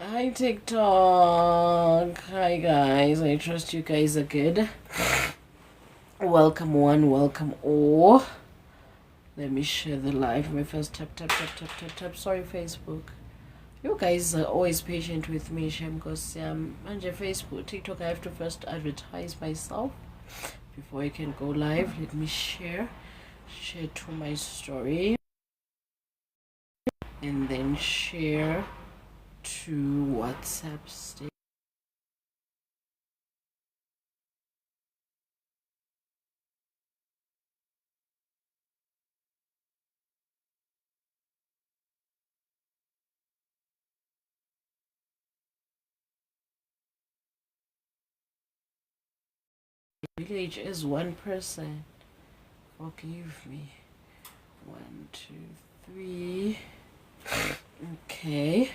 Hi TikTok. Hi guys. I trust you guys are good. Welcome one, welcome all. Let me share the live. My first tap. Sorry, Facebook. You guys are always patient with me, Shem, because on Facebook, TikTok, I have to first advertise myself before I can go live. Let me share to my story, and then share to WhatsApp state. Village is one person. Forgive me. 1, 2, 3. Okay.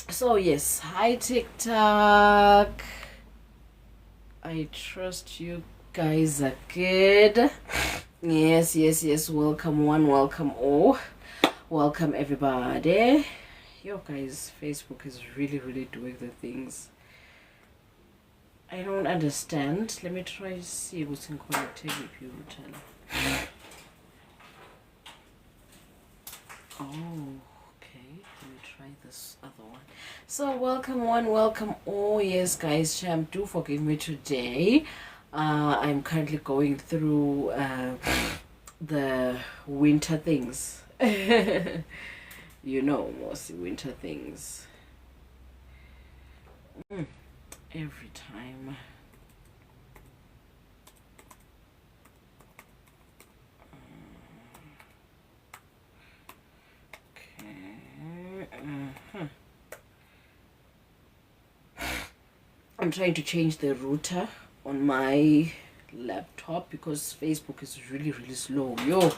So yes, hi TikTok. I trust you guys are good. Yes. Welcome one, welcome all. Welcome everybody. Yo guys, Facebook is really doing the things I don't understand. Let me try to see what's in connecting with you. Oh, okay. Let me try this other one. So welcome one, welcome all. Yes guys, do forgive me today. I'm currently going through the winter things. You know, mostly winter things. Every time. I'm trying to change the router on my laptop because Facebook is really slow. Yo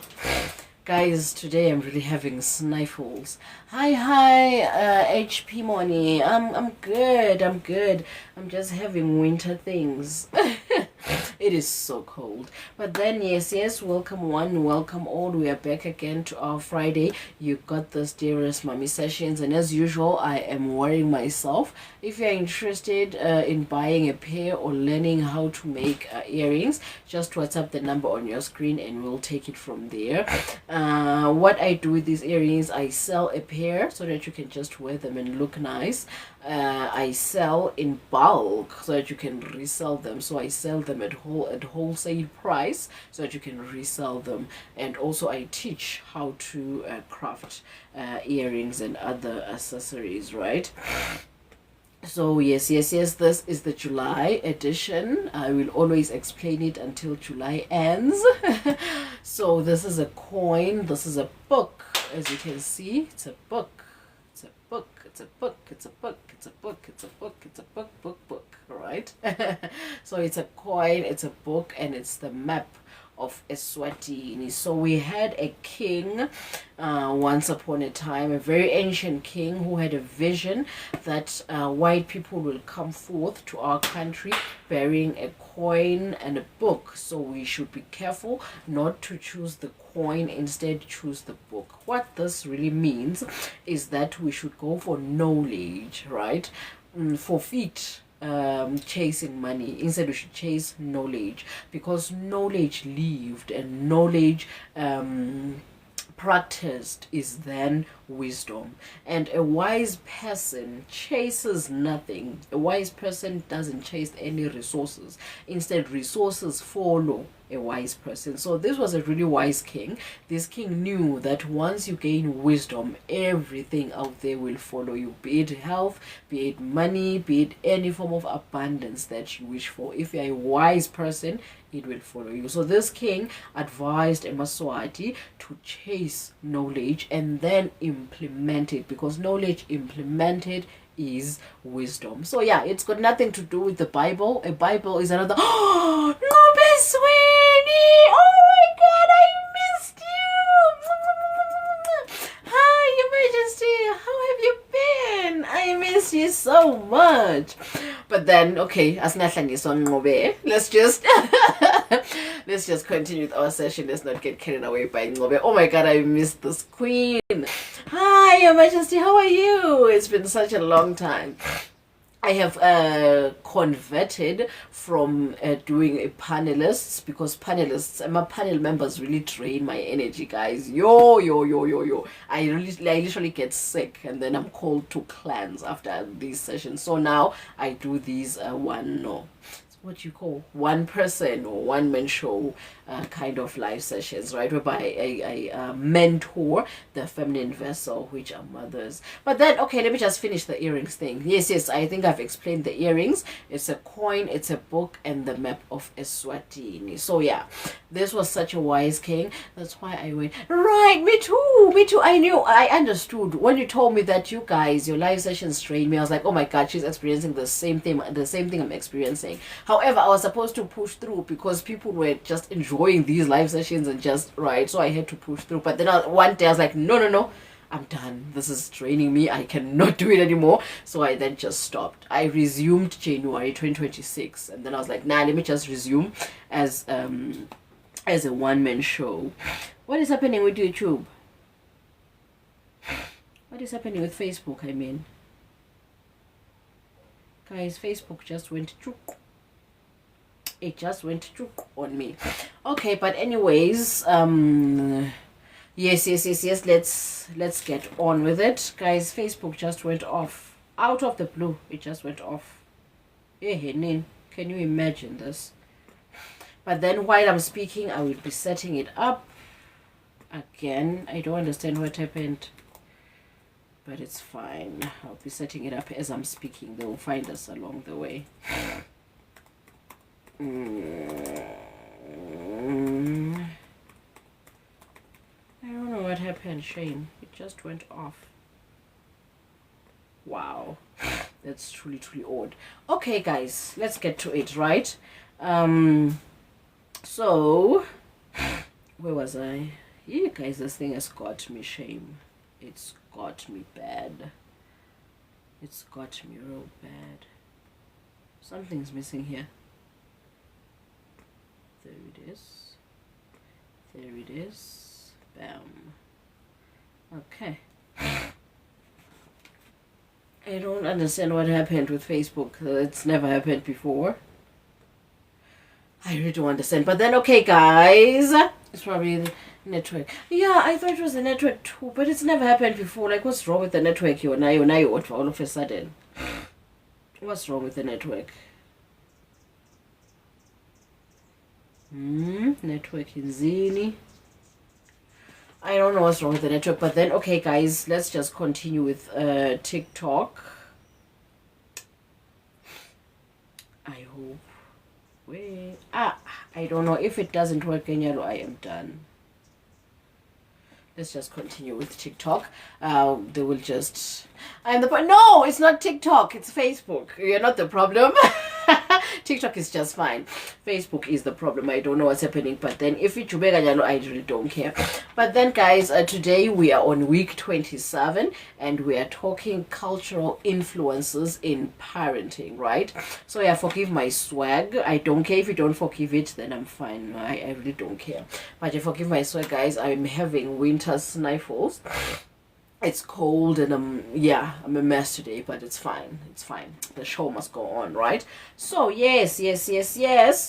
guys, today I'm really having sniffles. Hi HP money. I'm good. I'm just having winter things. It is so cold. But then yes, welcome one, welcome all. We are back again to our Friday. You got this dearest mommy sessions, and as usual I am wearing myself. If you're interested in buying a pair or learning how to make earrings, just WhatsApp the number on your screen and we'll take it from there. What I do with these earrings, I sell a pair so that you can just wear them and look nice. I sell in bulk so that you can resell them. So I sell them at wholesale price so that you can resell them. And also I teach how to craft earrings and other accessories, right? So yes, this is the July edition. I will always explain it until July ends. So this is a coin, this is a book. As you can see, it's a book. It's a book, it's a book, it's a book, it's a book, it's a book, it's a book, right? So it's a coin, it's a book, and it's the map of Eswatini. So we had a king once upon a time, a very ancient king who had a vision that white people will come forth to our country bearing a coin and a book. So we should be careful not to choose the coin, instead choose the book. What this really means is that we should go for knowledge, right? Forfeit chasing money. Instead we should chase knowledge, because knowledge lived and knowledge practiced is then wisdom. And a wise person chases nothing. A wise person doesn't chase any resources. Instead, resources follow a wise person. So this was a really wise king. This king knew that once you gain wisdom, everything out there will follow you, be it health, be it money, be it any form of abundance that you wish for. If you're a wise person, it will follow you. So this king advised Emaswati to chase knowledge and then implement it, because knowledge implemented is wisdom. So yeah, it's got nothing to do with the Bible. A Bible is another. Oh, no, Beswini! Oh my God, are you much. But then, okay, let's just let's just continue with our session. Let's not get carried away by Ngobe. Oh my god, I missed this queen. Hi, Your Majesty, how are you? It's been such a long time. I have converted from doing a panelists, because my panel members really drain my energy, guys. Yo. I literally get sick, and then I'm called to clans after these sessions. So now I do these what you call one person or one man show kind of live sessions, right, whereby I mentor the feminine vessel, which are mothers. But then, okay, let me just finish the earrings thing. Yes, I think I've explained the earrings. It's a coin, it's a book, and the map of Eswatini. So yeah, this was such a wise king. That's why I went, right, me too. I understood when you told me that you guys, your live sessions trained me. I was like, oh my god, she's experiencing the same thing I'm experiencing. However, I was supposed to push through because people were just enjoying these live sessions and just, right, so I had to push through. But then one day I was like, no, I'm done. This is draining me. I cannot do it anymore. So I then just stopped. I resumed January 2026, and then I was like, nah, let me just resume as a one-man show. What is happening with YouTube? What is happening with Facebook, I mean? Guys, Facebook just went chook. It just went chook on me. Okay, but anyways, yes, let's get on with it. Guys, Facebook just went off. Out of the blue, it just went off. Can you imagine this? But then while I'm speaking, I will be setting it up again. I don't understand what happened, but it's fine. I'll be setting it up as I'm speaking. They will find us along the way. I don't know what happened, Shane. It just went off. Wow. That's truly odd. Okay, guys, let's get to it, right? So, where was I? Yeah, guys, this thing has got me, Shame. It's got me bad. It's got me real bad. Something's missing here. There it is. Bam. Okay. I don't understand what happened with Facebook. It's never happened before. I really don't understand. But then, okay, guys, it's probably the network. Yeah, I thought it was the network too, but it's never happened before. Like, what's wrong with the network? Now all of a sudden. What's wrong with the network? Network in Zini. I don't know what's wrong with the network, but then, okay, guys, let's just continue with TikTok. I hope. Wait. I don't know. If it doesn't work, Kenyalo, I am done. Let's just continue with TikTok. They will just... No, it's not TikTok. It's Facebook. You're not the problem. TikTok is just fine. Facebook is the problem. I don't know what's happening. But then if it's Jubega, I really don't care. But then, guys, today we are on week 27 and we are talking cultural influences in parenting, right? So yeah, forgive my swag. I don't care. If you don't forgive it, then I'm fine. I really don't care. But you forgive my swag, guys. I'm having winter sniffles. It's cold and I'm a mess today, but it's fine. The show must go on, right? So yes.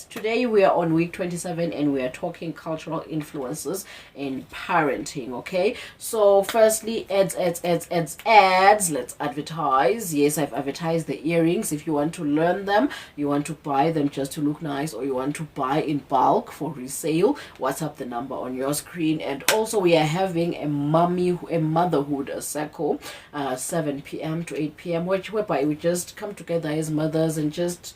Today we are on week 27 and we are talking cultural influences in parenting, okay? So firstly, ads. Let's advertise. Yes, I've advertised the earrings. If you want to learn them, you want to buy them just to look nice, or you want to buy in bulk for resale, WhatsApp the number on your screen. And also we are having a motherhood circle 7 p.m. to 8 p.m. whereby we just come together as mothers and just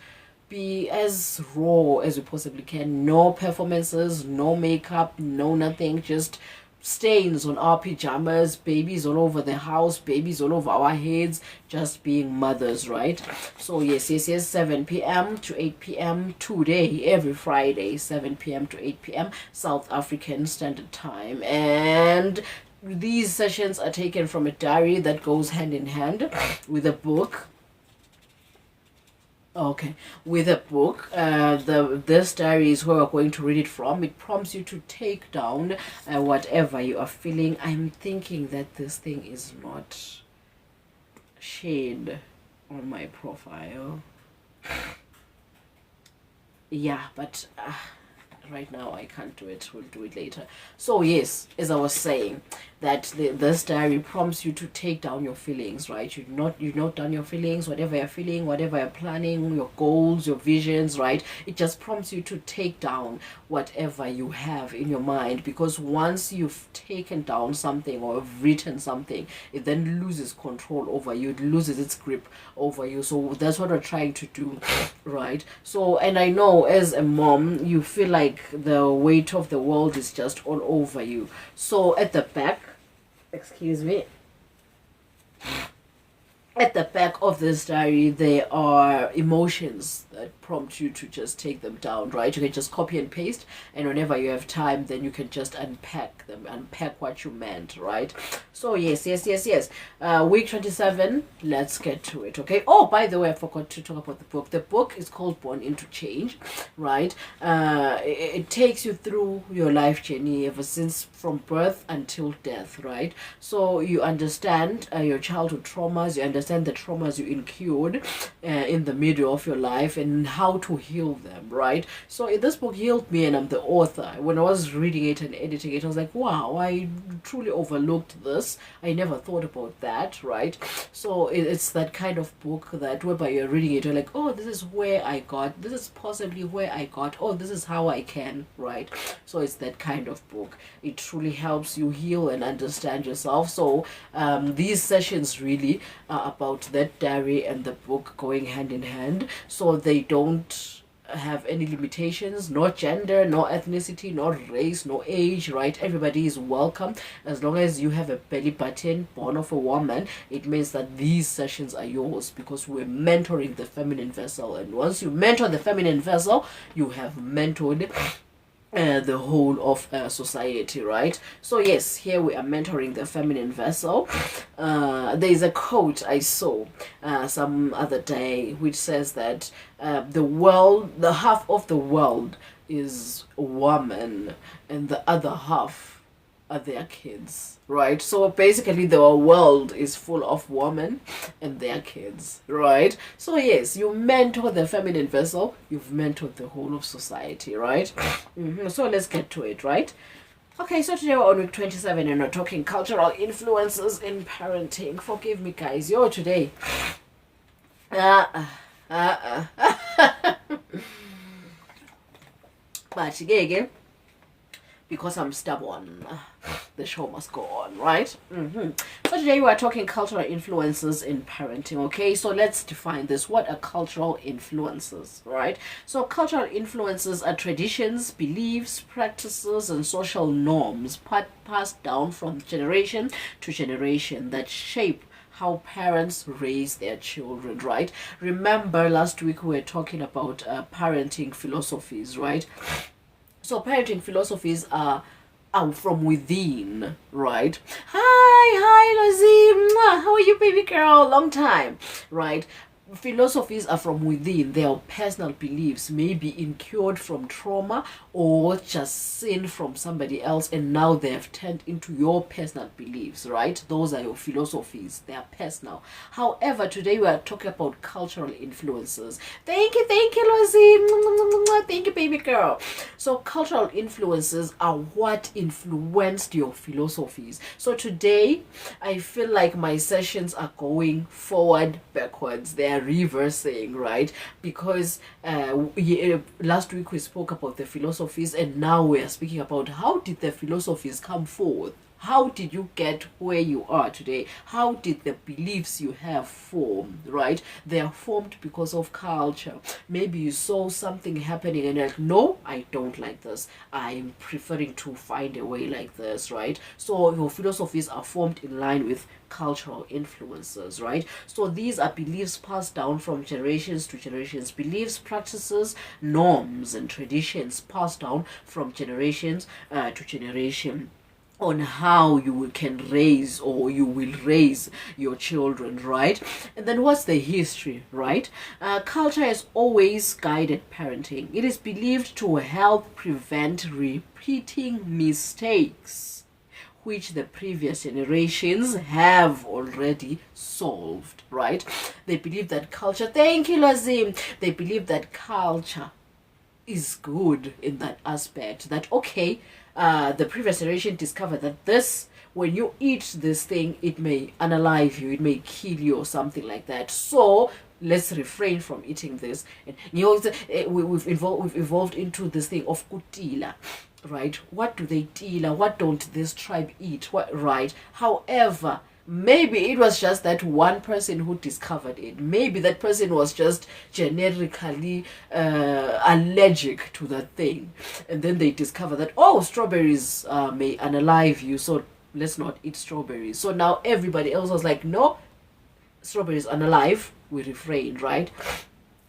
be as raw as we possibly can. No performances, no makeup, no nothing, just stains on our pajamas, babies all over the house, babies all over our heads, just being mothers, right? So yes, 7 p.m. to 8 p.m. today, every Friday, 7 p.m. to 8 p.m. South African Standard Time. And these sessions are taken from a diary that goes hand in hand with a book. Okay, with a book, this diary is where we're going to read it from. It prompts you to take down whatever you are feeling. I'm thinking that this thing is not shared on my profile. Yeah, but right now I can't do it. We'll do it later. So yes, as I was saying, that this diary prompts you to take down your feelings, right? You note down your feelings, whatever you're feeling, whatever you're planning, your goals, your visions, right? It just prompts you to take down whatever you have in your mind, because once you've taken down something or have written something, it then loses control over you. It loses its grip over you. So that's what we're trying to do, right? So, and I know as a mom, you feel like the weight of the world is just all over you. So at the back, excuse me, at the back of this diary, there are emotions that prompt you to just take them down, right? You can just copy and paste, and whenever you have time, then you can just unpack them, unpack what you meant, right? So yes. Week 27, let's get to it, okay? Oh, by the way, I forgot to talk about the book. The book is called Born into Change, right? It takes you through your life journey ever since from birth until death, right? So you understand your childhood traumas, you understand the traumas you incurred in the middle of your life, and how to heal them, right? So this book healed me, and I'm the author. When I was reading it and editing it, I was like, wow, I truly overlooked this. I never thought about that, right? So it's that kind of book that whereby you're reading it, you're like, oh, this is where I got, this is possibly where I got, oh, this is how I can, right? So it's that kind of book. It truly helps you heal and understand yourself. So these sessions really are about that diary and the book going hand in hand, so they don't have any limitations, no gender, no ethnicity, no race, no age, right? Everybody is welcome. As long as you have a belly button born of a woman, it means that these sessions are yours, because we're mentoring the feminine vessel. And once you mentor the feminine vessel, you have mentored the whole of society, right? So yes, here we are mentoring the feminine vessel. There's a quote I saw some other day which says that the half of the world is woman, and the other half are their kids, right? So basically the world is full of women and their kids, right? So yes, you mentor the feminine vessel, you've mentored the whole of society, right? So let's get to it, right? Okay, so today we're on week 27 and we're talking cultural influences in parenting. Forgive me, guys. Yo, today. But again, because I'm stubborn, the show must go on, right? So today we are talking cultural influences in parenting, okay? So let's define this. What are cultural influences, right? So cultural influences are traditions, beliefs, practices, and social norms passed down from generation to generation that shape how parents raise their children, right? Remember last week we were talking about parenting philosophies, right? So parenting philosophies are from within, right? Hi, Lizzie. How are you, baby girl? Long time, right? Philosophies are from within. They are personal beliefs, maybe incurred from trauma or just sin from somebody else, and now they have turned into your personal beliefs, right? Those are your philosophies. They are personal. However, today we are talking about cultural influences. Thank you, Lucy. Thank you, baby girl. So cultural influences are what influenced your philosophies. So today I feel like my sessions are going forward, backwards. They are reversing, right? Because last week we spoke about the philosophies, and now we are speaking about how did the philosophies come forth. How did you get where you are today? How did the beliefs you have formed, right? They are formed because of culture. Maybe you saw something happening and you're like, no, I don't like this. I'm preferring to find a way like this, right? So your philosophies are formed in line with cultural influences, right? So these are beliefs passed down from generations to generations. Beliefs, practices, norms, and traditions passed down from generations to generation. on how you can raise or you will raise your children, right? And then what's the history, right? Culture has always guided parenting. It is believed to help prevent repeating mistakes which the previous generations have already solved, right? They believe that culture, thank you, Lazim. They believe that culture is good in that aspect, that okay, the previous generation discovered that this, when you eat this thing, it may unalive you, it may kill you or something like that, so let's refrain from eating this. And you know, we've evolved into this thing of kutila, right? What do they tila, what don't this tribe eat, what, right? However, maybe it was just that one person who discovered it. Maybe that person was just generically allergic to that thing. And then they discover that, oh, strawberries may unalive you, so let's not eat strawberries. So now everybody else was like, no, strawberries unalive, we refrain, right?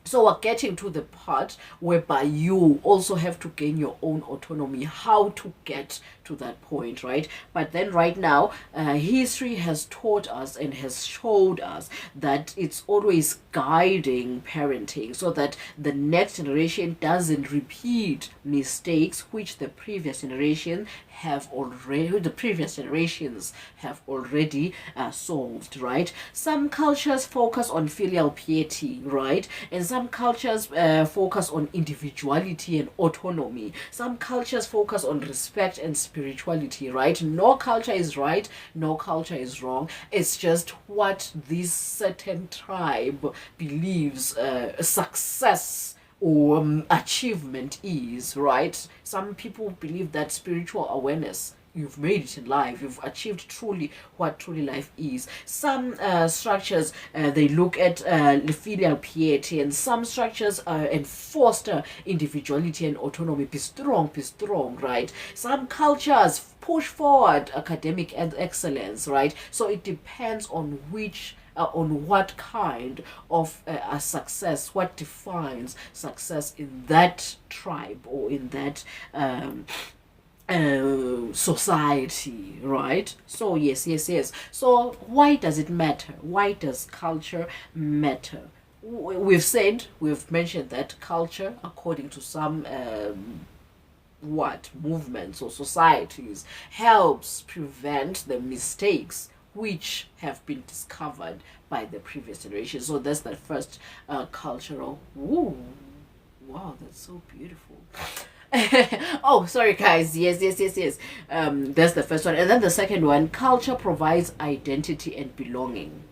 So we're getting to the part whereby you also have to gain your own autonomy, how to get to that point, right? But then right now, history has taught us and has showed us that it's always guiding parenting so that the next generation doesn't repeat mistakes which the previous generations have already solved, right? Some cultures focus on filial piety, right? And some cultures focus on individuality and autonomy. Some cultures focus on respect and spirituality, right? No culture is right, no culture is wrong. It's just what this certain tribe believes success or achievement is, right? Some people believe that spiritual awareness, you've made it in life, you've achieved truly what truly life is. Some structures, they look at filial piety, and some structures foster individuality and autonomy. Be strong, right? Some cultures push forward academic excellence, right? So it depends on which on what kind of a success, what defines success in that tribe or in that society, right? So yes. So why does it matter? Why does culture matter? We've mentioned that culture, according to some movements or societies, helps prevent the mistakes which have been discovered by the previous generation. So that's the first cultural. Ooh, wow, that's so beautiful. Oh, sorry guys. Yes. That's the first one. And then the second one, culture provides identity and belonging.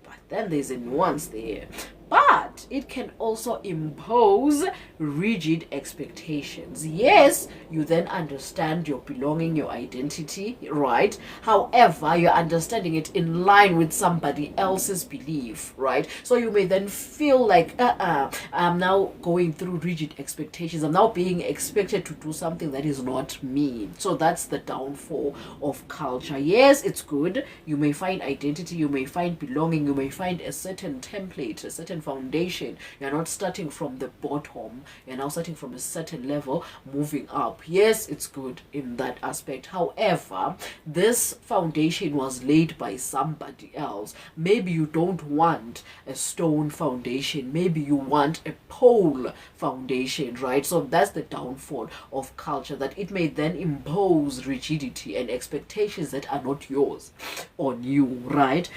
But then there's a nuance there. But it can also impose rigid expectations. Yes, you then understand your belonging, your identity, right? However, you're understanding it in line with somebody else's belief, right? So you may then feel like, I'm now going through rigid expectations. I'm now being expected to do something that is not me. So that's the downfall of culture. Yes, it's good. You may find identity, you may find belonging, you may find a certain template, a certain foundation. You're not starting from the bottom, you're now starting from a certain level, moving up. Yes, it's good in that aspect. However, this foundation was laid by somebody else. Maybe you don't want a stone foundation, maybe you want a pole foundation, right? So that's the downfall of culture, that it may then impose rigidity and expectations that are not yours on you, right?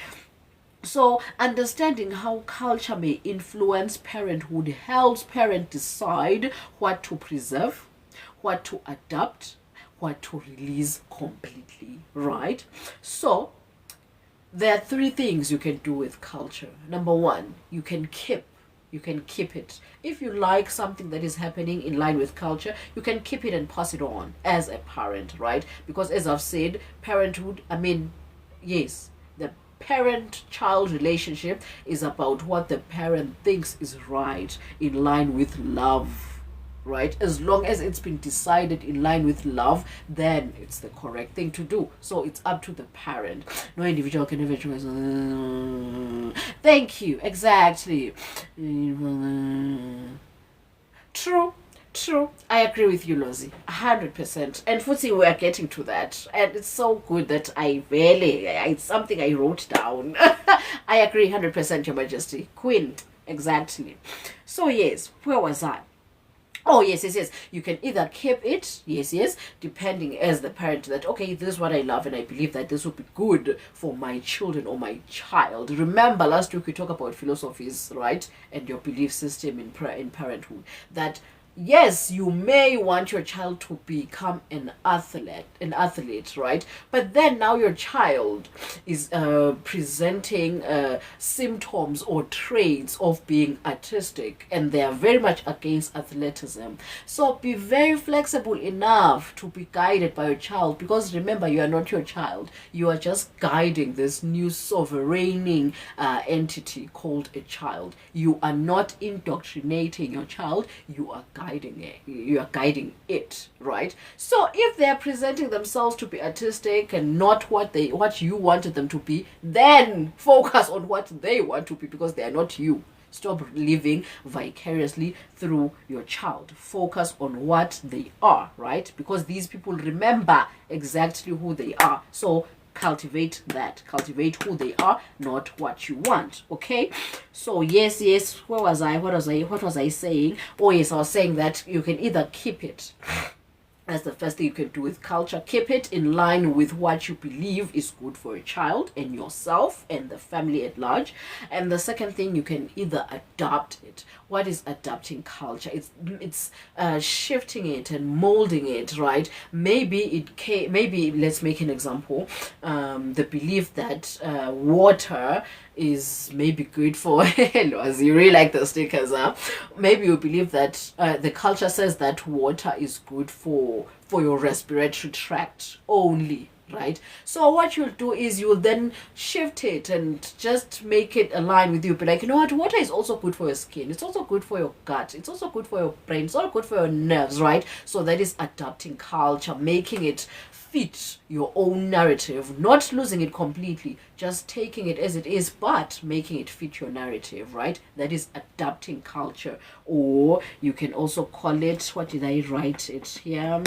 So understanding how culture may influence parenthood helps parents decide what to preserve, what to adapt, what to release completely, right? So there are three things you can do with culture. Number one, you can keep it. If you like something that is happening in line with culture, you can keep it and pass it on as a parent, right? Because as I've said, parenthood, yes, the parent-child relationship is about what the parent thinks is right, in line with love, right? As long as it's been decided in line with love, then it's the correct thing to do. So it's up to the parent. No individual can ever choose. Thank you. Exactly. True. True. I agree with you, Lozi. 100%. And Futsi, we are getting to that. And it's so good that it's something I wrote down. I agree 100%, Your Majesty. Queen. Exactly. So, yes, where was I? Oh, yes. You can either keep it, yes, depending as the parent that, okay, this is what I love and I believe that this would be good for my children or my child. Remember, last week we talked about philosophies, right? And your belief system in parenthood. That yes, you may want your child to become an athlete, right? But then now your child is presenting symptoms or traits of being artistic, and they are very much against athleticism. So be very flexible enough to be guided by your child, because remember, you are not your child. You are just guiding this new sovereigning entity called a child. You are not indoctrinating your child. You are guiding it, right? So if they're presenting themselves to be artistic and not what you wanted them to be, then focus on what they want to be, because they are not you. Stop living vicariously through your child. Focus on what they are, right? Because these people remember exactly who they are. So cultivate that. Cultivate who they are, not what you want. Okay? So yes, where was I? What was I saying? Oh yes, I was saying that you can either keep it. That's the first thing you can do with culture. Keep it in line with what you believe is good for a child and yourself and the family at large. And the second thing, you can either adopt it. What is adapting culture? It's shifting it and molding it, right? Maybe let's make an example. The belief that water is maybe good for as you really like the stickers, huh? Maybe you believe that the culture says that water is good for your respiratory tract only, right? So what you'll do is you'll then shift it and just make it align with you. Be like, you know what, water is also good for your skin, it's also good for your gut, it's also good for your brain, it's all good for your nerves, right? So that is adapting culture, making it fit your own narrative, not losing it completely, just taking it as it is, but making it fit your narrative, right? That is adapting culture. Or you can also call it, what did I write it here?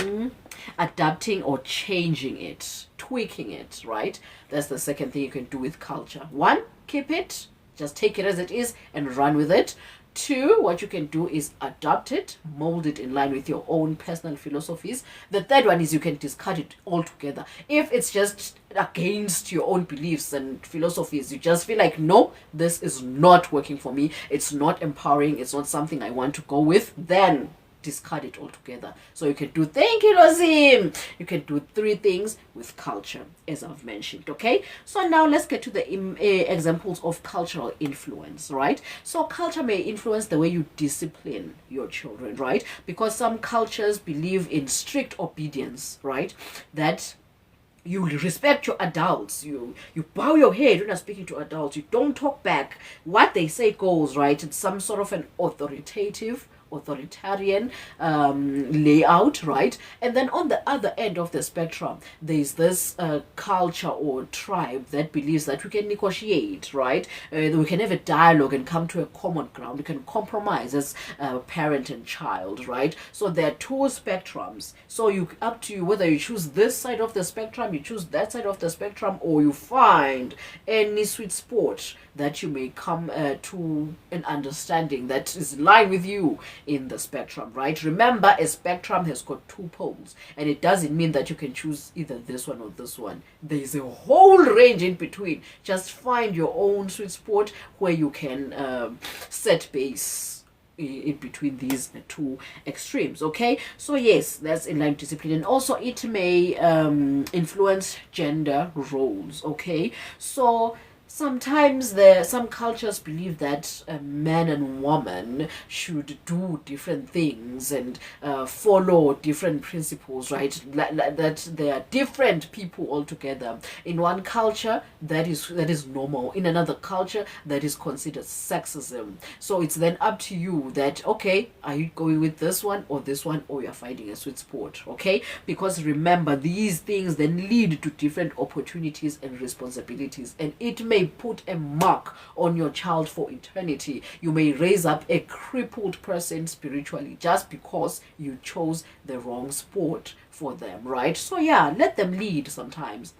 Adapting or changing it, tweaking it, right? That's the second thing you can do with culture. One, keep it, just take it as it is and run with it. Two, what you can do is adapt it, mold it in line with your own personal philosophies. The third one is you can discard it altogether. If it's just against your own beliefs and philosophies, you just feel like, no, this is not working for me, it's not empowering, it's not something I want to go with, then discard it altogether. So you can do, thank you, Lozim. You can do 3 things with culture, as I've mentioned. Okay, so now let's get to the examples of cultural influence, right? So culture may influence the way you discipline your children, right? Because some cultures believe in strict obedience, right? That you respect your adults, you bow your head when you're speaking to adults, you don't talk back, what they say goes, right? It's some sort of an authoritarian layout, right? And then on the other end of the spectrum, there's this culture or tribe that believes that we can negotiate, right? We can have a dialogue and come to a common ground. We can compromise as parent and child, right? So there are 2 spectrums. So up to you whether you choose this side of the spectrum, you choose that side of the spectrum, or you find any sweet spot that you may come to an understanding that is in line with you in the spectrum, right? Remember, a spectrum has got 2 poles, and it doesn't mean that you can choose either this one or this one. There's a whole range in between. Just find your own sweet spot where you can set base in between these 2 extremes. Okay, so yes, that's in line with discipline. And also it may influence gender roles. Okay, so sometimes some cultures believe that a man and woman should do different things and follow different principles, right? That they are different people altogether. In one culture, that is normal. In another culture, that is considered sexism. So it's then up to you that, okay, are you going with this one, or you're finding a sweet spot, okay? Because remember, these things then lead to different opportunities and responsibilities, and it may may put a mark on your child for eternity. You may raise up a crippled person spiritually just because you chose the wrong sport for them, right? So yeah, let them lead sometimes.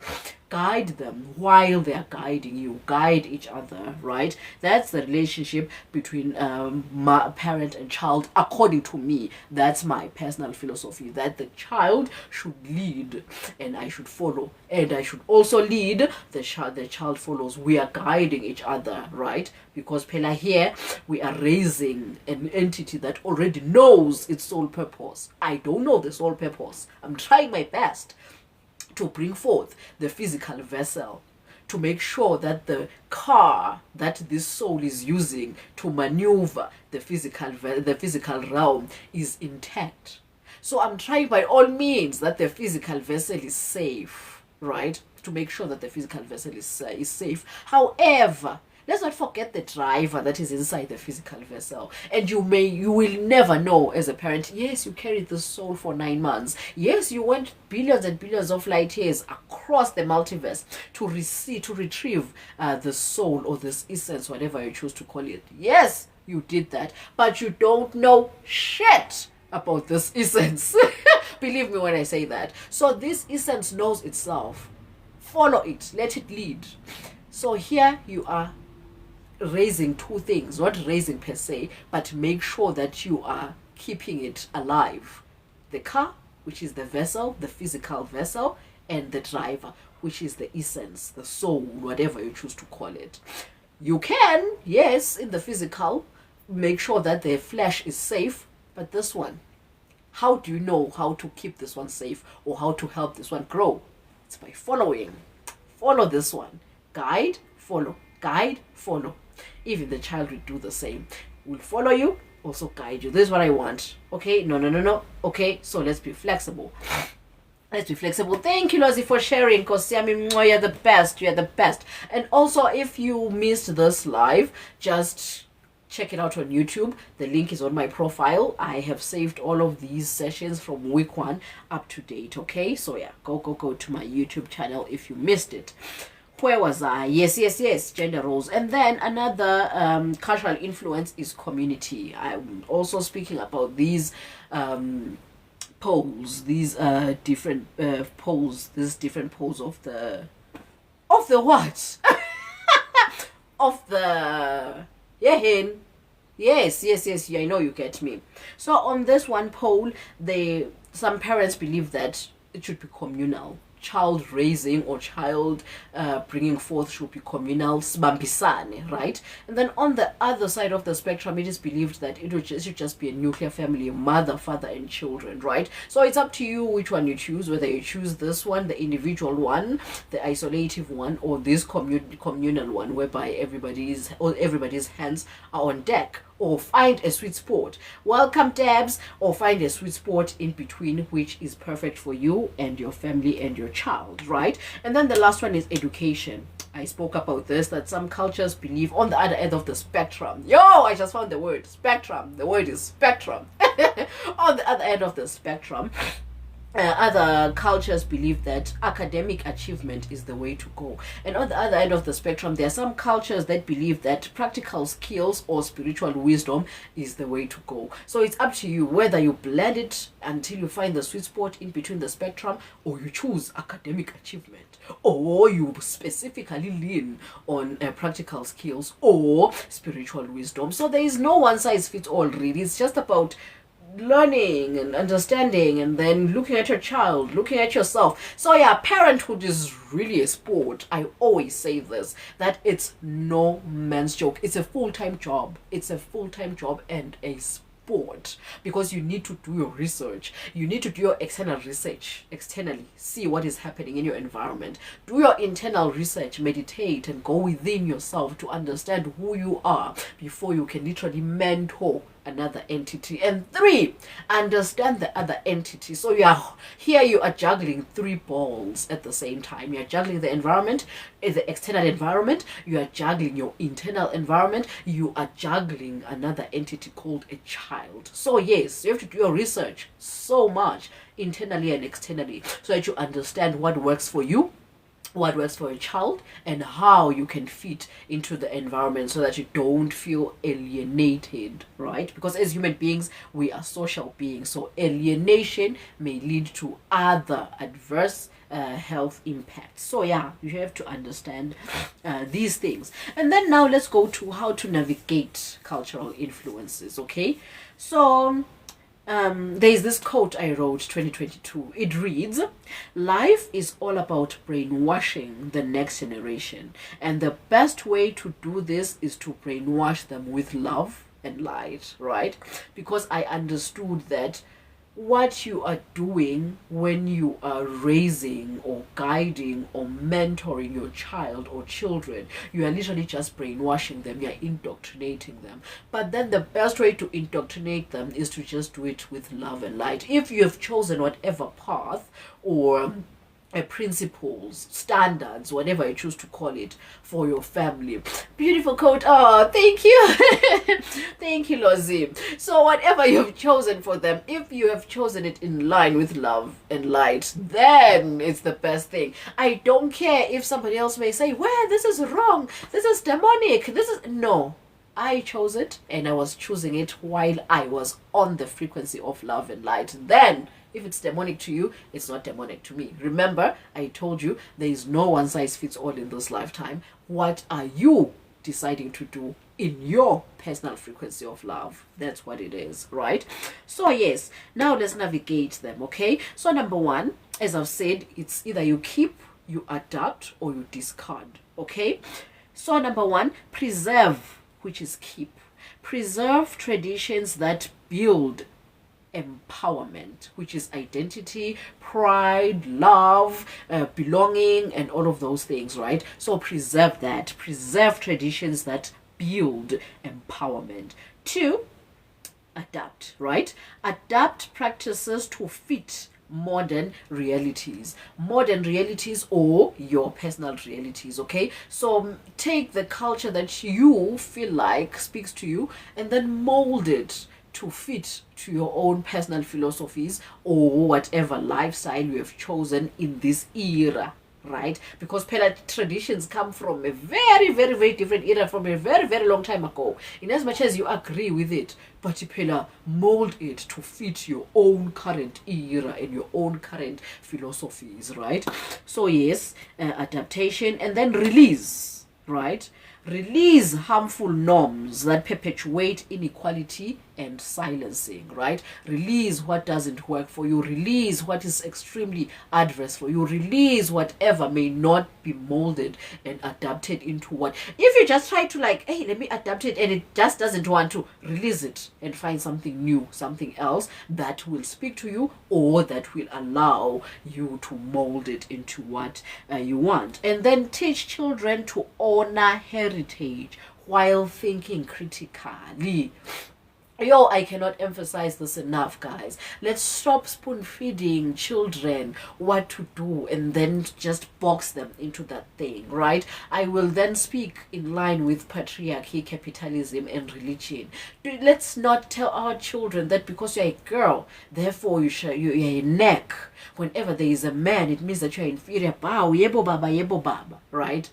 Guide them while they are guiding you. Guide each other, right? That's the relationship between parent and child, according to me. That's my personal philosophy, that the child should lead and I should follow, and I should also lead, the child follows. We are guiding each other, right? Because Pela here, we are raising an entity that already knows its sole purpose. I don't know the sole purpose. I'm trying my best to bring forth the physical vessel, to make sure that the car that this soul is using to maneuver the physical realm is intact. So I'm trying by all means that the physical vessel is safe, right? To make sure that the physical vessel is safe. However, let's not forget the driver that is inside the physical vessel. And you will never know as a parent. Yes, you carried the soul for 9 months. Yes, you went billions and billions of light years across the multiverse to retrieve the soul or this essence, whatever you choose to call it. Yes, you did that, but you don't know shit about this essence. Believe me when I say that. So this essence knows itself. Follow it. Let it lead. So here you are raising two things, not raising per se, but make sure that you are keeping it alive. The car, which is the vessel, the physical vessel, and the driver, which is the essence, the soul, whatever you choose to call it. You can, yes, in the physical, make sure that the flesh is safe, but this one, how do you know how to keep this one safe or how to help this one grow? It's by following. Follow this one. Guide, follow. Guide, follow. Even the child will do the same. Will follow you, also guide you. This is what I want. Okay, no. Okay, so let's be flexible. Let's be flexible. Thank you, Lozi, for sharing. Kosiami, you're the best. You're the best. And also, if you missed this live, just check it out on YouTube. The link is on my profile. I have saved all of these sessions from week 1 up to date. Okay, so yeah, go to my YouTube channel if you missed it. Where was I? Yes, gender roles. And then another cultural influence is community. I'm also speaking about these poles, these different poles, these different poles of the what? Of the yes, I know you get me. So on this one pole, some parents believe that it should be communal. Child raising or child bringing forth should be communal, sbambisane, right? And then on the other side of the spectrum, it is believed that it should just be a nuclear family, mother, father, and children, right? So it's up to you which one you choose, whether you choose this one, the individual one, the isolative one, or this communal one, whereby everybody's hands are on deck. Or find a sweet spot. Welcome, Debs. Or find a sweet spot in between, which is perfect for you and your family and your child, right? And then the last one is education. I spoke about this, that some cultures believe on the other end of the spectrum. I just found the word spectrum. The word is spectrum. On the other end of the spectrum, other cultures believe that academic achievement is the way to go. And on the other end of the spectrum, there are some cultures that believe that practical skills or spiritual wisdom is the way to go. So it's up to you whether you blend it until you find the sweet spot in between the spectrum, or you choose academic achievement, or you specifically lean on practical skills or spiritual wisdom. So there is no one size fits all, really. It's just about learning and understanding, and then looking at your child, looking at yourself. So yeah, parenthood is really a sport. I always say this, that it's no man's joke. It's a full-time job. It's a full-time job and a sport, because you need to do your research. You need to do your external research externally, see what is happening in your environment, do your internal research, meditate, and go within yourself to understand who you are before you can literally mentor another entity. And 3, understand the other entity. So you are juggling 3 balls at the same time. You're juggling the environment, the external environment, you are juggling your internal environment, you are juggling another entity called a child. So yes, you have to do your research so much internally and externally, so that you understand what works for you, what works for a child and how you can fit into the environment so that you don't feel alienated, right? Because as human beings, we are social beings, so alienation may lead to other adverse health impacts. So yeah, you have to understand these things. And then now let's go to how to navigate cultural influences. Okay, so there's this quote I wrote 2022. It reads, life is all about brainwashing the next generation, and the best way to do this is to brainwash them with love and light, right? Because I understood that what you are doing when you are raising or guiding or mentoring your child or children, you are literally just brainwashing them, you're indoctrinating them. But then the best way to indoctrinate them is to just do it with love and light. If you have chosen whatever path or principles, standards, whatever you choose to call it, for your family. Beautiful quote. Oh, thank you. Thank you, Lozim. So whatever you've chosen for them, if you have chosen it in line with love and light, then it's the best thing. I don't care if somebody else may say, well, this is wrong, this is demonic, this is... No. I chose it, and I was choosing it while I was on the frequency of love and light. Then if it's demonic to you, it's not demonic to me. Remember, I told you there is no one size fits all in this lifetime. What are you deciding to do in your personal frequency of love? That's what it is, right? So yes, now let's navigate them. Okay, so number one, as I've said, it's either you keep, you adapt, or you discard. Okay, so number one, preserve, which is keep. Preserve traditions that build empowerment, which is identity, pride, love, belonging, and all of those things, right? So preserve that. Preserve traditions that build empowerment. Two, adapt, right? Adapt practices to fit modern realities or your personal realities. Okay, so take the culture that you feel like speaks to you and then mold it to fit to your own personal philosophies or whatever lifestyle you have chosen in this era, right? Because traditions come from a very, very, very different era, from a very, very long time ago. In as much as you agree with it, but mold it to fit your own current era and your own current philosophies, right? So yes, adaptation, and then release, right? Release harmful norms that perpetuate inequality and silencing, right? Release what doesn't work for you. Release what is extremely adverse for you. Release whatever may not be molded and adapted into what. If you just try to hey, let me adapt it, and it just doesn't want to, release it and find something new, something else that will speak to you or that will allow you to mold it into what you want. And then teach children to honor heritage while thinking critically. Yo, I cannot emphasize this enough, guys. Let's stop spoon feeding children what to do and then just box them into that thing, right? I will then speak in line with patriarchy, capitalism, and religion. Let's not tell our children that because you're a girl, therefore you're a neck. Whenever there is a man, it means that you're inferior. Bow, yebo baba, right?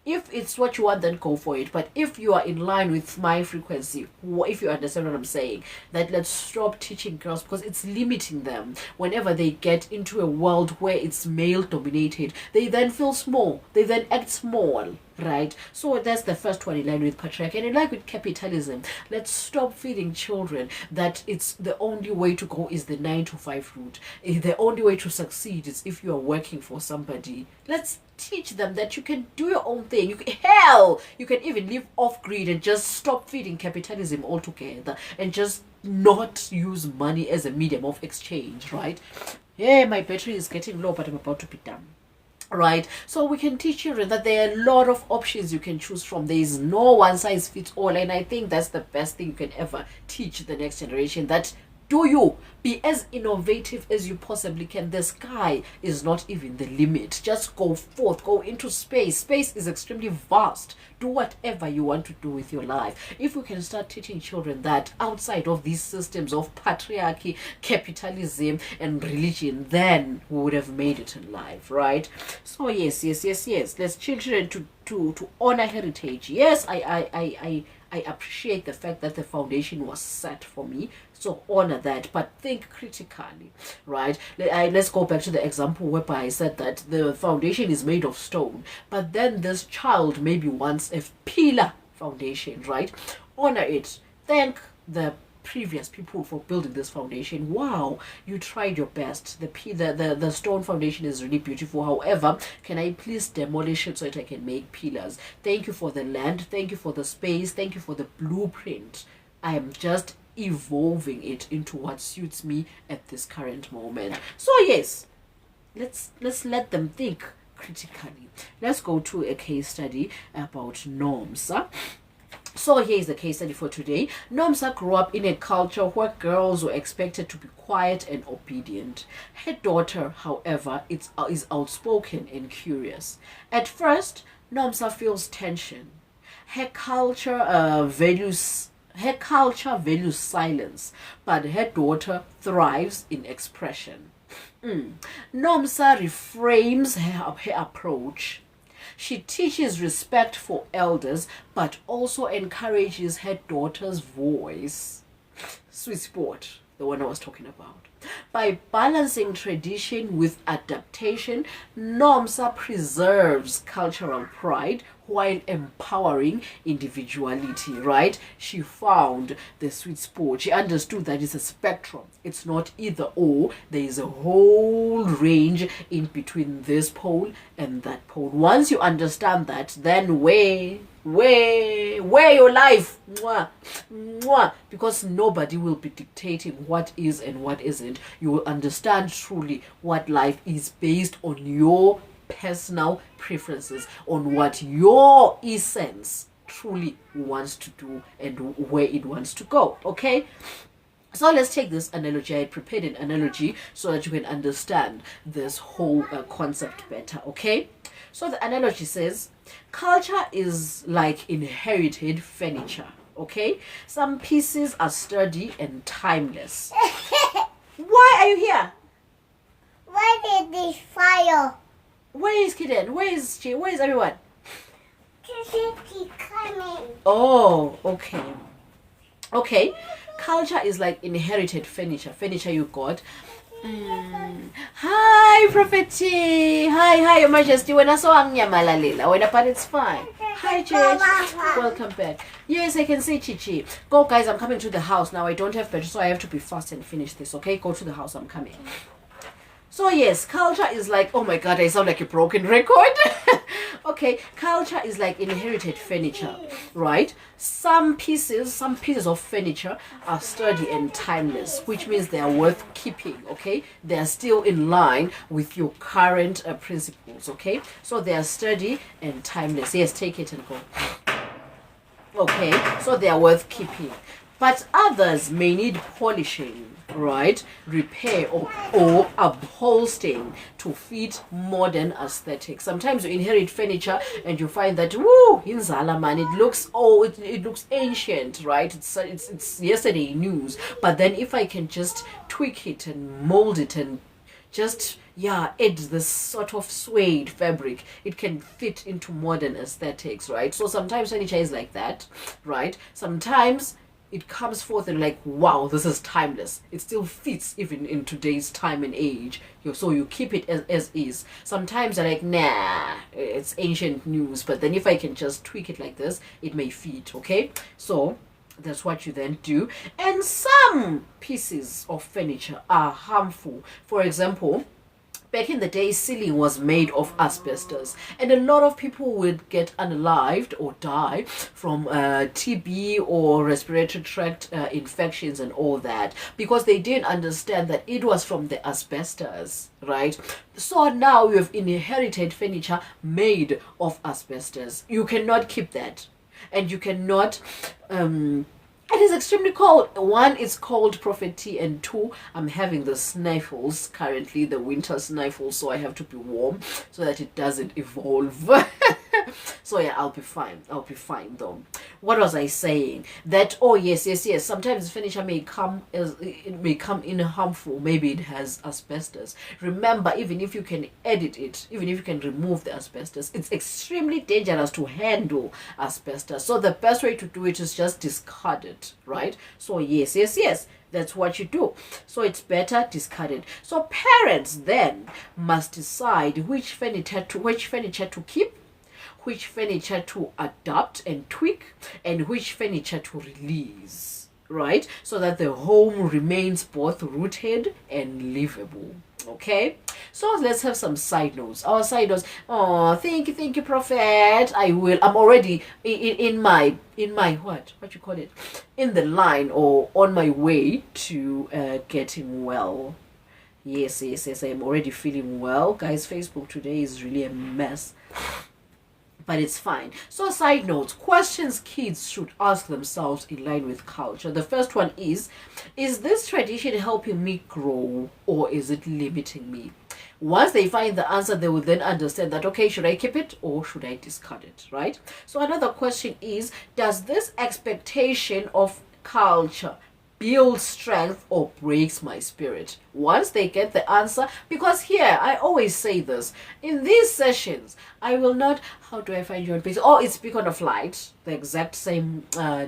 If it's what you want, then go for it. But if you are in line with my frequency, if you understand what I'm saying, that let's stop teaching girls, because it's limiting them. Whenever they get into a world where it's male dominated, they then feel small. They then act small, right? So that's the first one, in line with patriarchy. And in line with capitalism, let's stop feeding children that it's the only way to go is the 9-to-5 route. The only way to succeed is if you are working for somebody. Let's teach them that you can do your own thing. You can even live off grid and just stop feeding capitalism altogether and just not use money as a medium of exchange, right? Yeah, my battery is getting low, but I'm about to be done. Right, so we can teach children that there are a lot of options you can choose from. There is no one size fits all, and I think that's the best thing you can ever teach the next generation, that Do you be as innovative as you possibly can? The sky is not even the limit. Just go forth, go into space. Space is extremely vast. Do whatever you want to do with your life. If we can start teaching children that outside of these systems of patriarchy, capitalism, and religion, then we would have made it in life, right? So yes. Let's children to honor heritage. Yes, I appreciate the fact that the foundation was set for me, so honor that, but think critically, right? Let's go back to the example whereby I said that the foundation is made of stone, but then this child maybe wants a pillar foundation, right? Honor it. Thank the previous people for building this foundation. Wow, you tried your best. The stone foundation is really beautiful. However, can I please demolish it so that I can make pillars? Thank you for the land, thank you for the space, thank you for the blueprint. I am just evolving it into what suits me at this current moment. So yes, let's let them think critically. Let's go to a case study about norms. So here is the case study for today. Nomsa grew up in a culture where girls were expected to be quiet and obedient. Her daughter, however, is outspoken and curious. At first, Nomsa feels tension. Her culture values silence, but her daughter thrives in expression. Nomsa reframes her approach. She teaches respect for elders, but also encourages her daughter's voice. Sweet spot, the one I was talking about. By balancing tradition with adaptation, Nomsa preserves cultural pride while empowering individuality, right? She found the sweet spot. She understood that it's a spectrum. It's not either or. There is a whole range in between this pole and that pole. Once you understand that, then weigh your life. Mwah, mwah. Because nobody will be dictating what is and what isn't. You will understand truly what life is based on your personal preferences, on what your essence truly wants to do and where it wants to go. Okay, so let's take this analogy. I prepared an analogy so that you can understand this whole concept better. Okay, so the analogy says culture is like inherited furniture. Okay, some pieces are sturdy and timeless. Why are you here? Why did this fire? Where is Kiden? Where is she? Where is everyone? She's coming. Oh, okay. Okay. Culture is like inherited furniture. Furniture you got. Hi, Prophecy. Hi, Your Majesty. When I saw Malalela, but it's fine. Hi, Judge. Welcome back. Yes, I can see Chichi. Go, guys. I'm coming to the house now. I don't have battery, so I have to be fast and finish this. Okay, go to the house. I'm coming. So yes, culture is like, oh my god, I sound like a broken record. Okay, culture is like inherited furniture, right? Some pieces of furniture are sturdy and timeless, which means they are worth keeping. Okay, they are still in line with your current principles. Okay, so they are sturdy and timeless. Yes, take it and go. Okay, so they are worth keeping, but others may need polishing, right, repair or upholstering to fit modern aesthetics. Sometimes you inherit furniture and you find that inzala man, it looks it looks ancient, right? It's yesterday news. But then if I can just tweak it and mold it and just add this sort of suede fabric, it can fit into modern aesthetics, right? So sometimes furniture is like that, right? Sometimes it comes forth and like, wow, this is timeless. It still fits even in today's time and age. So you keep it as is. Sometimes you're like, nah, it's ancient news. But then if I can just tweak it like this, it may fit, okay? So that's what you then do. And some pieces of furniture are harmful. For example, back in the day, ceiling was made of asbestos, and a lot of people would get unalived or die from TB or respiratory tract infections and all that, because they didn't understand that it was from the asbestos, right? So now you have inherited furniture made of asbestos. You cannot keep that, and you cannot It is extremely cold. One, it's cold, prophet tea, and two, I'm having the sniffles currently, the winter sniffles, so I have to be warm so that it doesn't evolve. So yeah, I'll be fine. I'll be fine though. What was I saying? That, oh yes, yes, yes. Sometimes finisher may come as it may come in harmful. Maybe it has asbestos. Remember, even if you can edit it, even if you can remove the asbestos, it's extremely dangerous to handle asbestos. So the best way to do it is just discard it, right? So yes, yes, yes. That's what you do. So it's better discarded. So parents then must decide which furniture to keep, which furniture to adopt and tweak, and which furniture to release, right? So that the home remains both rooted and livable. Okay, so let's have some side notes. Our side notes. Oh, thank you, Prophet. I'm already in my what you call it, in the line or on my way to getting well. Yes, yes, yes. I am already feeling well, guys. Facebook today is really a mess, but it's fine. So side notes, questions kids should ask themselves in line with culture. The first one is this tradition helping me grow or is it limiting me? Once they find the answer, they will then understand that, okay, should I keep it or should I discard it, right? So another question is, does this expectation of culture builds strength or breaks my spirit? Once they get the answer, because here I always say this in these sessions, I will not, how do I find you on Facebook? Oh, it's Beacon of Light, the exact same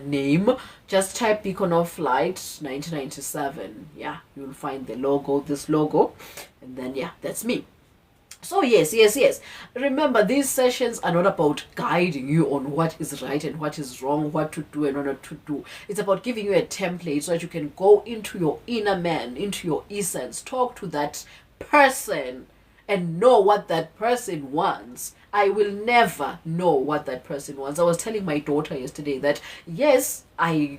name. Just type Beacon of Light 1997. Yeah, you'll find the logo, this logo, and then yeah, that's me. So yes, yes, yes. Remember, these sessions are not about guiding you on what is right and what is wrong, what to do and what not to do. It's about giving you a template so that you can go into your inner man, into your essence, talk to that person and know what that person wants. I will never know what that person wants. I was telling my daughter yesterday that yes, I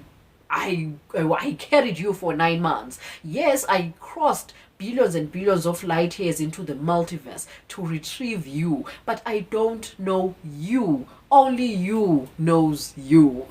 carried you for 9 months. Yes, I crossed billions and billions of light years into the multiverse to retrieve you, but I don't know you. Only you knows you.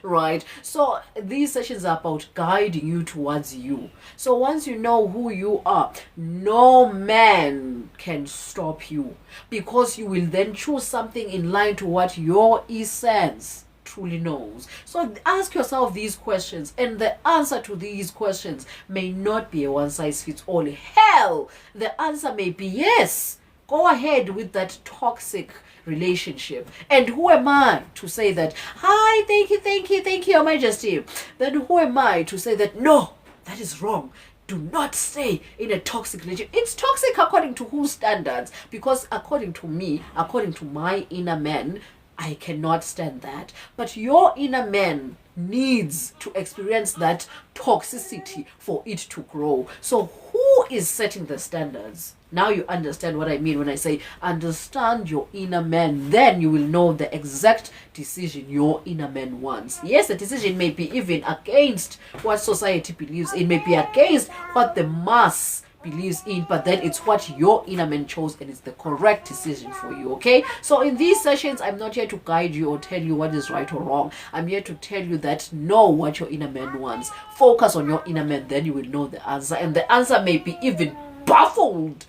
Right? So these sessions are about guiding you towards you. So once you know who you are, no man can stop you, because you will then choose something in line to what your essence truly knows. So ask yourself these questions, and the answer to these questions may not be a one size fits all. Hell, the answer may be yes. Go ahead with that toxic relationship. And who am I to say that, hi, thank you, Your Majesty? Then who am I to say that, no, that is wrong? Do not stay in a toxic relationship. It's toxic according to whose standards? Because according to me, according to my inner man, I cannot stand that. But your inner man needs to experience that toxicity for it to grow. So who is setting the standards? Now you understand what I mean when I say understand your inner man. Then you will know the exact decision your inner man wants. Yes, the decision may be even against what society believes. It may be against what the mass believes in, but then it's what your inner man chose and it's the correct decision for you. Okay, so in these sessions, I'm not here to guide you or tell you what is right or wrong. I'm here to tell you that know what your inner man wants. Focus on your inner man, then you will know the answer, and the answer may be even baffled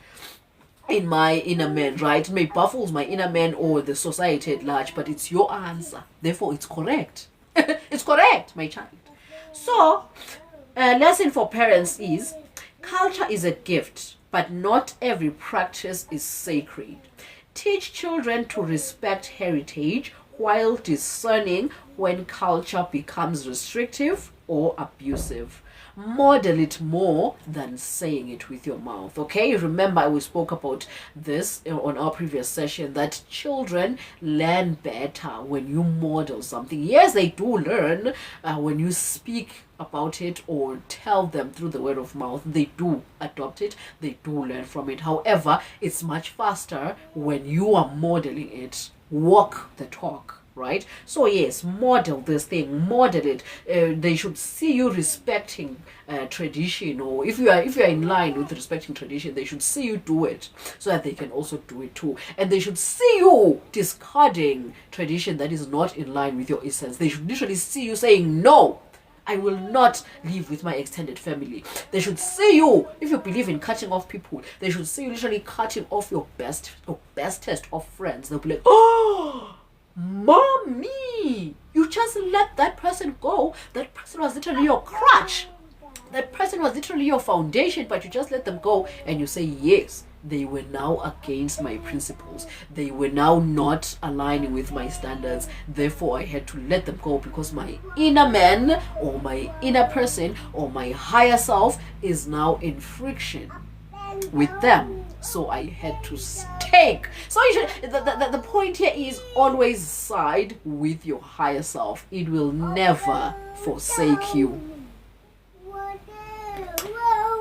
in my inner man, right? It may baffles my inner man or the society at large, but it's your answer, therefore it's correct. It's correct, my child. So lesson for parents is, culture is a gift, but not every practice is sacred. Teach children to respect heritage while discerning when culture becomes restrictive or abusive. Model it more than saying it with your mouth. Okay, remember we spoke about this on our previous session, that children learn better when you model something. Yes, they do learn when you speak about it or tell them through the word of mouth. They do adopt it, they do learn from it. However, it's much faster when you are modeling it. Walk the talk, right? So yes, model this thing, model it. They should see you respecting tradition, or if you are in line with respecting tradition, they should see you do it so that they can also do it too. And they should see you discarding tradition that is not in line with your essence. They should literally see you saying, no, I will not live with my extended family. They should see you, if you believe in cutting off people, they should see you literally cutting off your bestest of friends. They'll be like, oh, mommy, you just let that person go. That person was literally your crutch. That person was literally your foundation, but you just let them go. And you say, yes, they were now against my principles. They were now not aligning with my standards. Therefore, I had to let them go because my inner man or my inner person or my higher self is now in friction with them. So I had to take. So you should, the point here is always side with your higher self. It will never forsake you.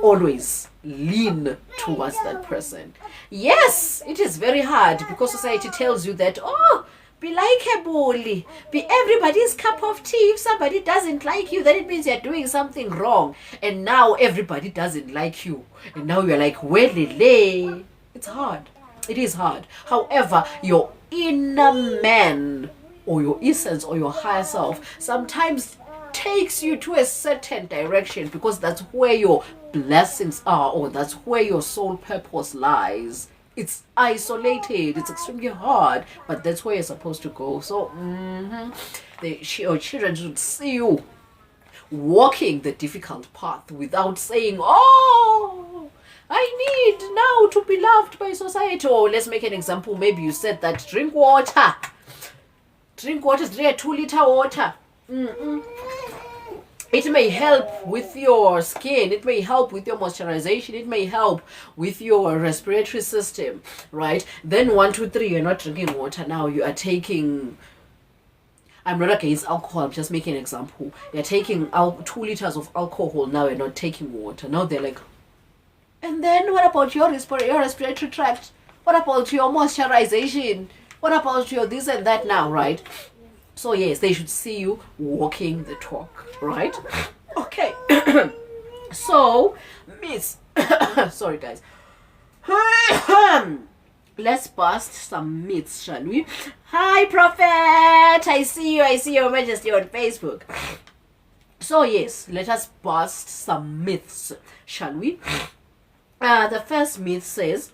Always lean towards that person. Yes, it is very hard because society tells you that, oh, be likable, be everybody's cup of tea. If somebody doesn't like you, then it means you're doing something wrong. And now everybody doesn't like you. And now you're like, well, it's hard. It is hard. However, your inner man or your essence or your higher self sometimes takes you to a certain direction because that's where your blessings are, or that's where your soul purpose lies. It's isolated, it's extremely hard, but that's where you're supposed to go. So your children should see you walking the difficult path without saying, oh, I need now to be loved by society. Or let's make an example. Maybe you said that drink water, drink 2-liter water. It may help with your skin, it may help with your moisturization, it may help with your respiratory system, right? Then 1, 2, 3, you're not drinking water. Now you are taking, I'm not against alcohol, I'm just making an example. You're taking 2 liters of alcohol, now you're not taking water. Now they're like, and then what about your respiratory tract? What about your moisturization? What about your this and that now, right? So yes, they should see you walking the talk, right? Okay. So, Miss, sorry guys. Let's bust some myths, shall we? Hi, Prophet. I see you, Your Majesty, on Facebook. So yes, let us bust some myths, shall we? The first myth says,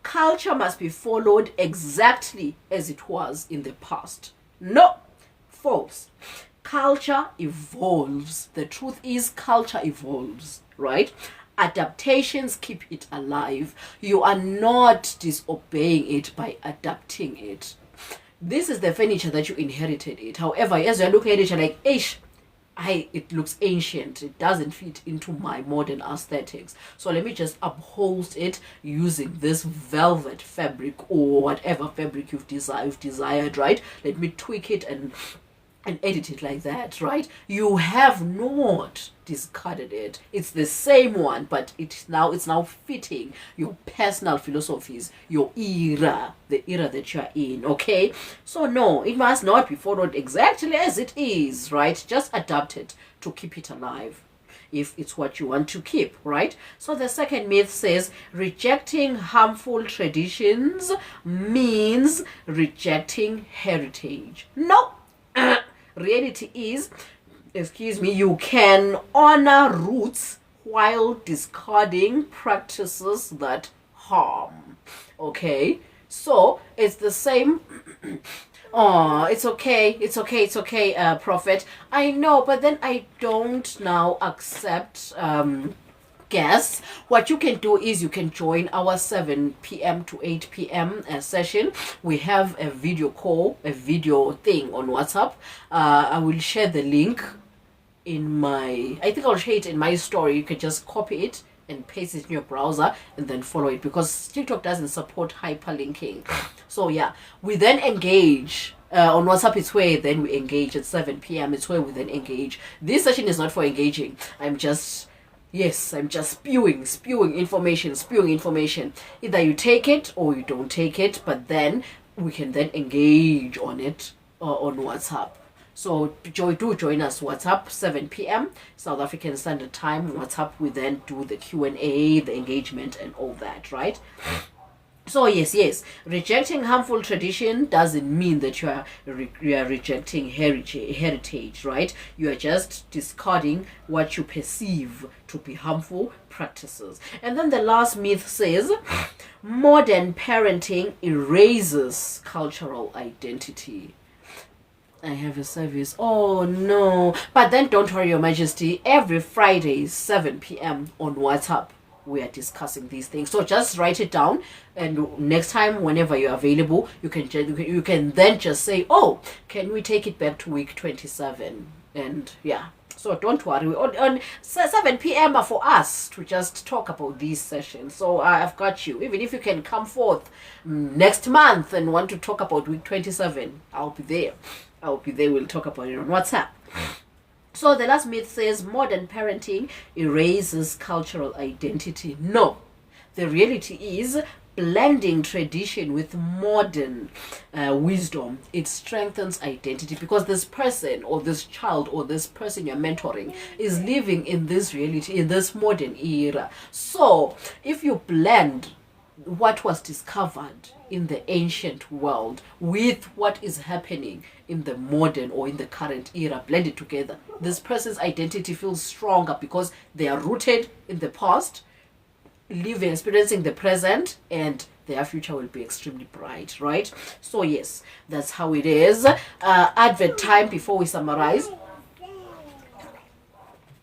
culture must be followed exactly as it was in the past. No. False. Culture evolves. The truth is, culture evolves, right? Adaptations keep it alive. You are not disobeying it by adapting it. This is the furniture that you inherited it. However, as you're looking at it, you're like, it looks ancient. It doesn't fit into my modern aesthetics. So let me just uphold it using this velvet fabric or whatever fabric you've desired, right? Let me tweak it and edit it like that, right? You have not discarded it. It's the same one, but it's now fitting your personal philosophies, your era, the era that you're in, okay? So no, it must not be followed exactly as it is, right? Just adapt it to keep it alive if it's what you want to keep, right? So the second myth says rejecting harmful traditions means rejecting heritage. No. Reality is, you can honor roots while discarding practices that harm. Okay, so it's the same. Oh, it's okay, Prophet. I know, but then I don't now accept guests. What you can do is you can join our 7 p.m. to 8 p.m. Session. We have a video call, a video thing on WhatsApp. I will share the link I think I'll share it in my story. You can just copy it and paste it in your browser and then follow it, because TikTok doesn't support hyperlinking. So yeah, we then engage on WhatsApp. It's where then we engage at 7 p.m. It's where we then engage. This session is not for engaging. I'm just spewing information. Either you take it or you don't take it, but then we can then engage on it on WhatsApp. So do join us WhatsApp 7 p.m. South African Standard Time. WhatsApp, we then do the Q&A, the engagement, and all that, right? So yes, rejecting harmful tradition doesn't mean that you are rejecting heritage, right? You are just discarding what you perceive to be harmful practices. And then the last myth says modern parenting erases cultural identity. I have a service. Oh no. But then don't worry, Your Majesty. Every Friday, 7 p.m. on WhatsApp, we are discussing these things. So just write it down, and next time, whenever you're available, you can then just say, oh, can we take it back to week 27? And yeah. So don't worry. On 7 p.m. are for us to just talk about these sessions. So I've got you. Even if you can come forth next month and want to talk about week 27, I'll be there. We'll talk about it on WhatsApp. So the last myth says modern parenting erases cultural identity. No. The reality is blending tradition with modern wisdom, it strengthens identity, because this person or this child or this person you're mentoring is living in this reality, in this modern era. So if you blend what was discovered in the ancient world with what is happening in the modern or in the current era, blend it together, this person's identity feels stronger because they are rooted in the past, living, experiencing the present, and their future will be extremely bright, right? So yes, that's how it is. Advert time before we summarize.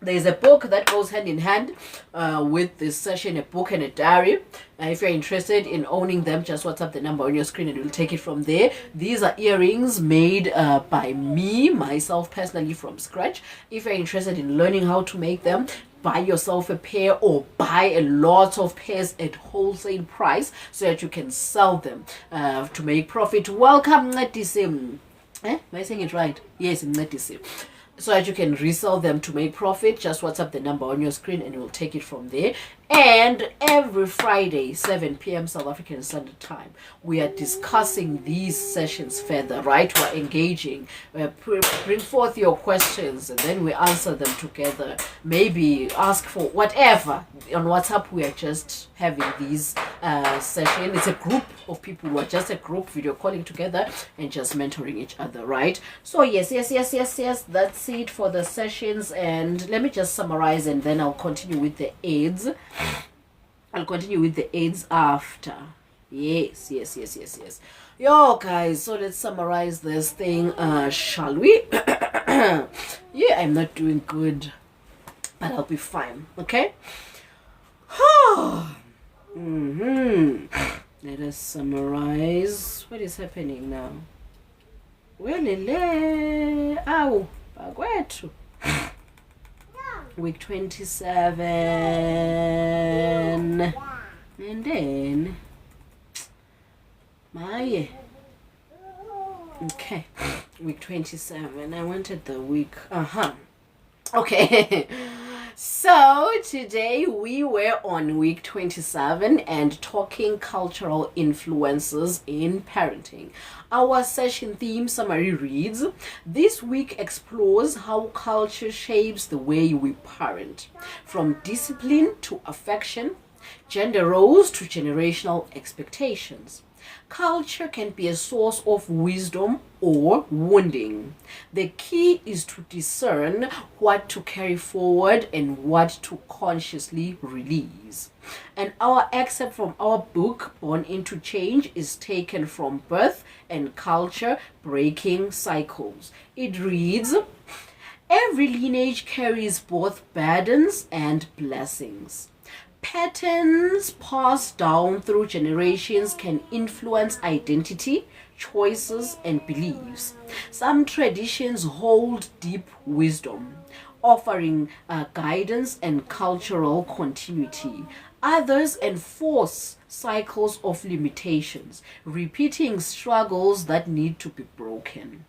There is a book that goes hand in hand with this session, a book and a diary. If you're interested in owning them, just WhatsApp the number on your screen and we'll take it from there. These are earrings made by myself personally from scratch. If you're interested in learning how to make them, buy yourself a pair or buy a lot of pairs at wholesale price so that you can sell them to make profit. Welcome, Netisim. Am I saying it right? Yes, Netisim. So that you can resell them to make profit. Just WhatsApp the number on your screen and we'll take it from there. And every Friday, 7 p.m. South African Standard Time, we are discussing these sessions further, right? We're engaging. Bring forth your questions and then we answer them together. Maybe ask for whatever. On WhatsApp, we are just having these sessions. It's a group of people who are just a group video calling together and just mentoring each other, right? So yes. That's it for the sessions. And let me just summarize and then I'll continue with the aids. I'll continue with the aids after. Yes. Yo, guys, so let's summarize this thing, shall we? Yeah, I'm not doing good, but I'll be fine, okay? Let us summarize. What is happening now? Ow, bagwethu. Week 27. And then okay, week 27. I wanted the week. Okay. So today we were on week 27 and talking cultural influences in parenting. Our session theme summary reads: this week explores how culture shapes the way we parent, from discipline to affection, gender roles to generational expectations. Culture can be a source of wisdom or wounding. The key is to discern what to carry forward and what to consciously release. And our excerpt from our book, Born into Change, is taken from Birth and Culture, Breaking Cycles. It reads: every lineage carries both burdens and blessings. Patterns passed down through generations can influence identity, choices, and beliefs. Some traditions hold deep wisdom, offering guidance and cultural continuity. Others enforce cycles of limitations, repeating struggles that need to be broken.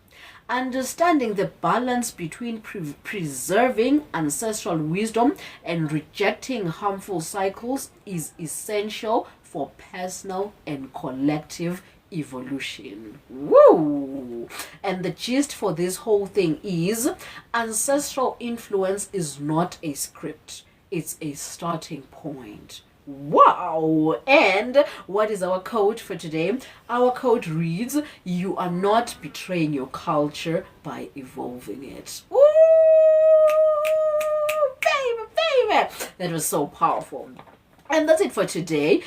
Understanding the balance between preserving ancestral wisdom and rejecting harmful cycles is essential for personal and collective evolution. Woo! And the gist for this whole thing is ancestral influence is not a script, it's a starting point. Wow! And what is our quote for today? Our quote reads, "You are not betraying your culture by evolving it." Woo! Baby! That was so powerful. And that's it for today.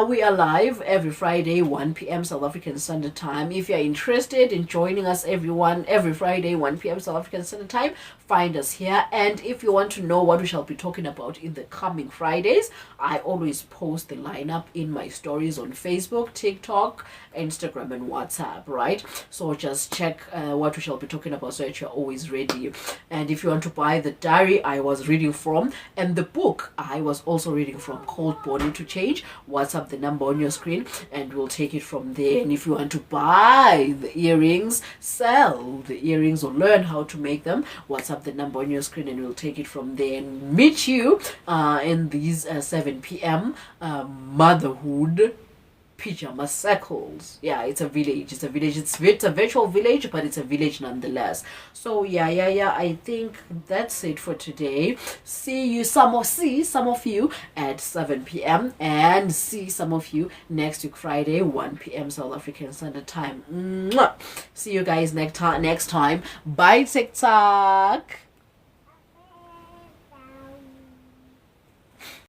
We are live every Friday, 1 p.m. South African Standard Time. If you're interested in joining us, every Friday, 1 p.m. South African Standard Time, find us here. And if you want to know what we shall be talking about in the coming Fridays, I always post the lineup in my stories on Facebook, TikTok, Instagram, and WhatsApp, right? So just check what we shall be talking about so that you're always ready. And if you want to buy the diary I was reading from and the book I was also reading from called Born to Change, WhatsApp the number on your screen and we'll take it from there. And if you want to buy the earrings, sell the earrings, or learn how to make them, WhatsApp the number on your screen and we'll take it from there and meet you in these 7 p.m. Motherhood pajama circles. Yeah, it's a village. It's a virtual village, but it's a village nonetheless. So yeah, I think that's it for today. See some of you at 7 p.m. and see some of you next week Friday, 1 p.m. South African Standard Time. Mwah! See you guys next time. Bye, TikTok.